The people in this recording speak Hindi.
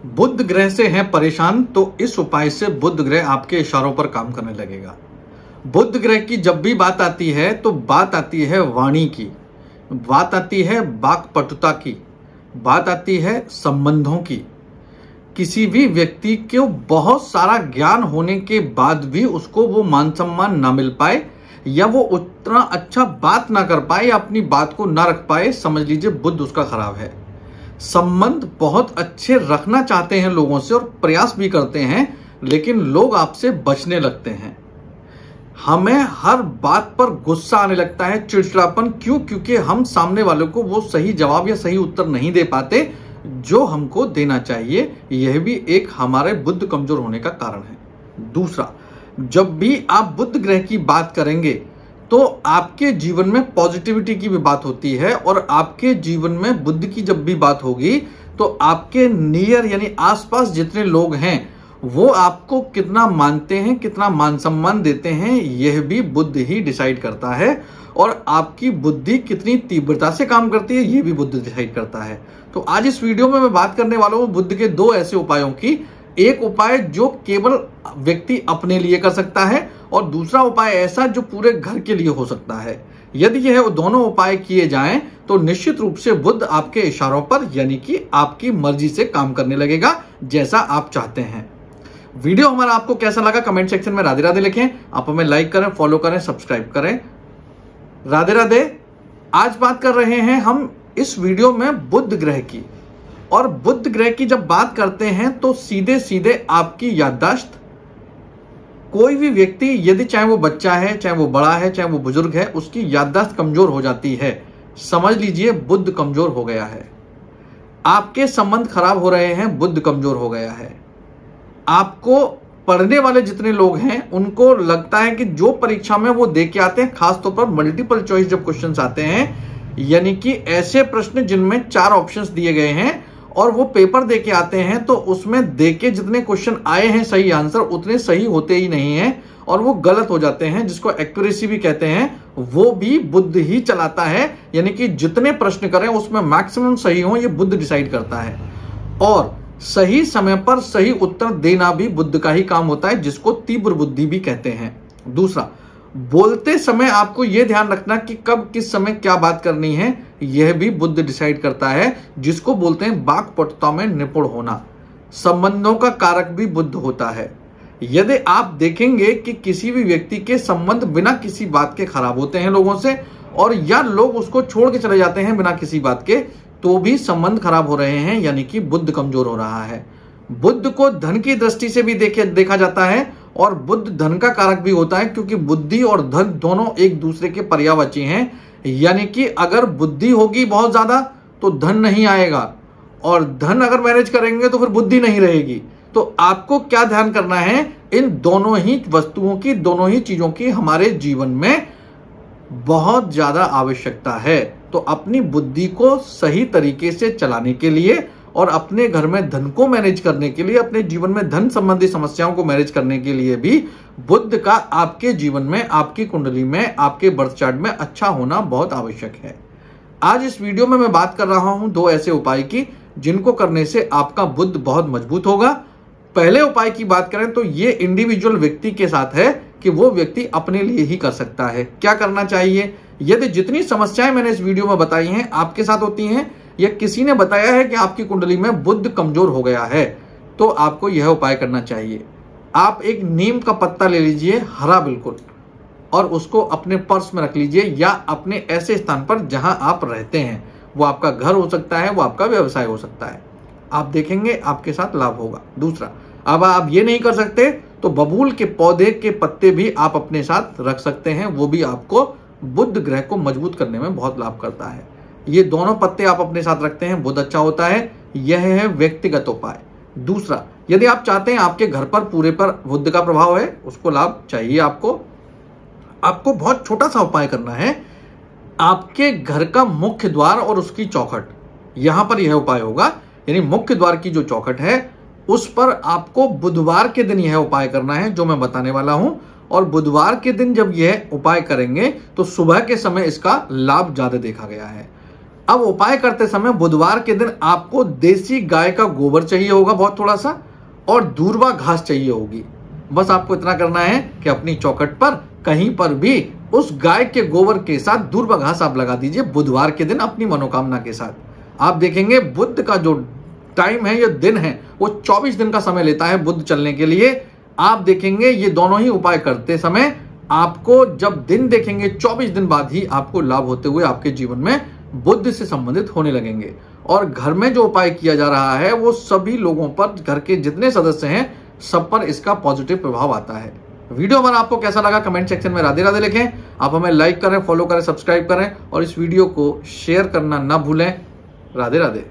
बुध ग्रह से हैं परेशान तो इस उपाय से बुध ग्रह आपके इशारों पर काम करने लगेगा। बुध ग्रह की जब भी बात आती है तो बात आती है वाणी की, बात आती है वाक्पटुता की, बात आती है संबंधों की। किसी भी व्यक्ति को बहुत सारा ज्ञान होने के बाद भी उसको वो मान सम्मान ना मिल पाए या वो उतना अच्छा बात ना कर पाए या अपनी बात को ना रख पाए, समझ लीजिए बुध उसका खराब है। संबंध बहुत अच्छे रखना चाहते हैं लोगों से और प्रयास भी करते हैं, लेकिन लोग आपसे बचने लगते हैं। हमें हर बात पर गुस्सा आने लगता है, चिड़चिड़ापन। क्यों? क्योंकि हम सामने वालों को वो सही जवाब या सही उत्तर नहीं दे पाते जो हमको देना चाहिए। यह भी एक हमारे बुध कमजोर होने का कारण है। दूसरा, जब भी आप बुध ग्रह की बात करेंगे तो आपके जीवन में पॉजिटिविटी की भी बात होती है और आपके जीवन में बुध की जब भी बात होगी तो आपके नियर यानी आसपास जितने लोग हैं वो आपको कितना मानते हैं, कितना मान सम्मान देते हैं, यह भी बुध ही डिसाइड करता है। और आपकी बुद्धि कितनी तीव्रता से काम करती है यह भी बुध डिसाइड करता है। तो आज इस वीडियो में मैं बात करने वाला हूं बुध के दो ऐसे उपायों की। एक उपाय जो केवल व्यक्ति अपने लिए कर सकता है और दूसरा उपाय ऐसा जो पूरे घर के लिए हो सकता है। यदि यह दोनों उपाय किए जाएं तो निश्चित रूप से बुध आपके इशारों पर यानी कि आपकी मर्जी से काम करने लगेगा जैसा आप चाहते हैं। वीडियो हमारा आपको कैसा लगा कमेंट सेक्शन में राधे राधे लिखें। आप हमें लाइक करें, फॉलो करें, सब्सक्राइब करें। राधे राधे। आज बात कर रहे हैं हम इस वीडियो में बुध ग्रह की। और बुध ग्रह की जब बात करते हैं तो सीधे सीधे आपकी याददाश्त, कोई भी व्यक्ति यदि चाहे वो बच्चा है, चाहे वो बड़ा है, चाहे वो बुजुर्ग है, उसकी याददाश्त कमजोर हो जाती है। समझ लीजिए बुध कमजोर हो गया है। आपके संबंध खराब हो रहे हैं, बुध कमजोर हो गया है। आपको पढ़ने वाले जितने लोग हैं उनको लगता है कि जो परीक्षा में वो दे के आते हैं, खासतौर पर मल्टीपल चॉइस जब क्वेश्चंस आते हैं यानी कि ऐसे प्रश्न जिनमें 4 ऑप्शंस दिए गए हैं और वो पेपर दे के आते हैं तो उसमें दे के जितने क्वेश्चन आए हैं सही आंसर उतने सही होते ही नहीं हैं और वो गलत हो जाते हैं, जिसको एक्यूरेसी भी कहते हैं। वो भी बुध ही चलाता है, यानी कि जितने प्रश्न करें उसमें मैक्सिमम सही हो ये बुध डिसाइड करता है। और सही समय पर सही उत्तर देना भी बुध का ही काम होता है, जिसको तीव्र बुद्धि भी कहते हैं। दूसरा, बोलते समय आपको यह ध्यान रखना कि कब किस समय क्या बात करनी है, यह भी बुध डिसाइड करता है, जिसको बोलते हैं वाक्पटुता में निपुण होना। संबंधों का कारक भी बुध होता है। यदि आप देखेंगे कि किसी भी व्यक्ति के संबंध बिना किसी बात के खराब होते हैं लोगों से और या लोग उसको छोड़ के चले जाते हैं बिना किसी बात के, तो भी संबंध खराब हो रहे हैं, यानी कि बुध कमजोर हो रहा है। बुध को धन की दृष्टि से भी देखा जाता है और बुध धन का कारक भी होता है, क्योंकि बुद्धि और धन दोनों एक दूसरे के पर्यायवाची हैं। यानी कि अगर बुद्धि होगी बहुत ज्यादा तो धन नहीं आएगा और धन अगर मैनेज करेंगे तो फिर बुद्धि नहीं रहेगी। तो आपको क्या ध्यान करना है, इन दोनों ही वस्तुओं की, दोनों ही चीजों की हमारे जीवन में बहुत ज्यादा आवश्यकता है। तो अपनी बुद्धि को सही तरीके से चलाने के लिए और अपने घर में धन को मैनेज करने के लिए, अपने जीवन में धन संबंधी समस्याओं को मैनेज करने के लिए भी बुध का आपके जीवन में, आपकी कुंडली में, आपके बर्थ चार्ट में अच्छा होना बहुत आवश्यक है। आज इस वीडियो में मैं बात कर रहा हूं 2 ऐसे उपाय की जिनको करने से आपका बुध बहुत मजबूत होगा। पहले उपाय की बात करें तो ये इंडिविजुअल व्यक्ति के साथ है कि वो व्यक्ति अपने लिए ही कर सकता है। क्या करना चाहिए? यदि जितनी समस्याएं मैंने इस वीडियो में बताई हैं आपके साथ होती हैं या किसी ने बताया है कि आपकी कुंडली में बुध कमजोर हो गया है, तो आपको यह उपाय करना चाहिए। आप एक नीम का पत्ता ले लीजिए, हरा बिल्कुल, और उसको अपने पर्स में रख लीजिए या अपने ऐसे स्थान पर जहां आप रहते हैं। वो आपका घर हो सकता है, वो आपका व्यवसाय हो सकता है। आप देखेंगे आपके साथ लाभ होगा। दूसरा, अब आप ये नहीं कर सकते तो बबूल के पौधे के पत्ते भी आप अपने साथ रख सकते हैं, वो भी आपको बुध ग्रह को मजबूत करने में बहुत लाभ करता है। ये दोनों पत्ते आप अपने साथ रखते हैं, बहुत अच्छा होता है। यह है व्यक्तिगत उपाय। दूसरा, यदि आप चाहते हैं आपके घर पर पूरे पर बुध का प्रभाव है, उसको लाभ चाहिए आपको बहुत छोटा सा उपाय करना है। आपके घर का मुख्य द्वार और उसकी चौखट, यहां पर यह उपाय होगा। यानी मुख्य द्वार की जो चौखट है उस पर आपको बुधवार के दिन यह उपाय करना है जो मैं बताने वाला हूं। और बुधवार के दिन जब यह उपाय करेंगे तो सुबह के समय इसका लाभ ज्यादा देखा गया है। अब उपाय करते समय बुधवार के दिन आपको देसी गाय का गोबर चाहिए होगा बहुत थोड़ा सा, और दूर्वा घास चाहिए होगी। बस आपको इतना करना है कि अपनी चौखट पर कहीं पर भी उस गाय के गोबर के साथ दूर्वा घास आप लगा दीजिए बुधवार के दिन अपनी मनोकामना के साथ। आप देखेंगे बुध का जो टाइम है, ये दिन है, वो 24 दिन का समय लेता है बुध चलने के लिए। आप देखेंगे ये दोनों ही उपाय करते समय आपको जब दिन देखेंगे 24 दिन बाद ही आपको लाभ होते हुए आपके जीवन में बुध से संबंधित होने लगेंगे। और घर में जो उपाय किया जा रहा है वो सभी लोगों पर, घर के जितने सदस्य हैं सब पर इसका पॉजिटिव प्रभाव आता है। वीडियो हमारा आपको कैसा लगा कमेंट सेक्शन में राधे राधे लिखें। आप हमें लाइक करें, फॉलो करें, सब्सक्राइब करें और इस वीडियो को शेयर करना ना भूलें। राधे राधे।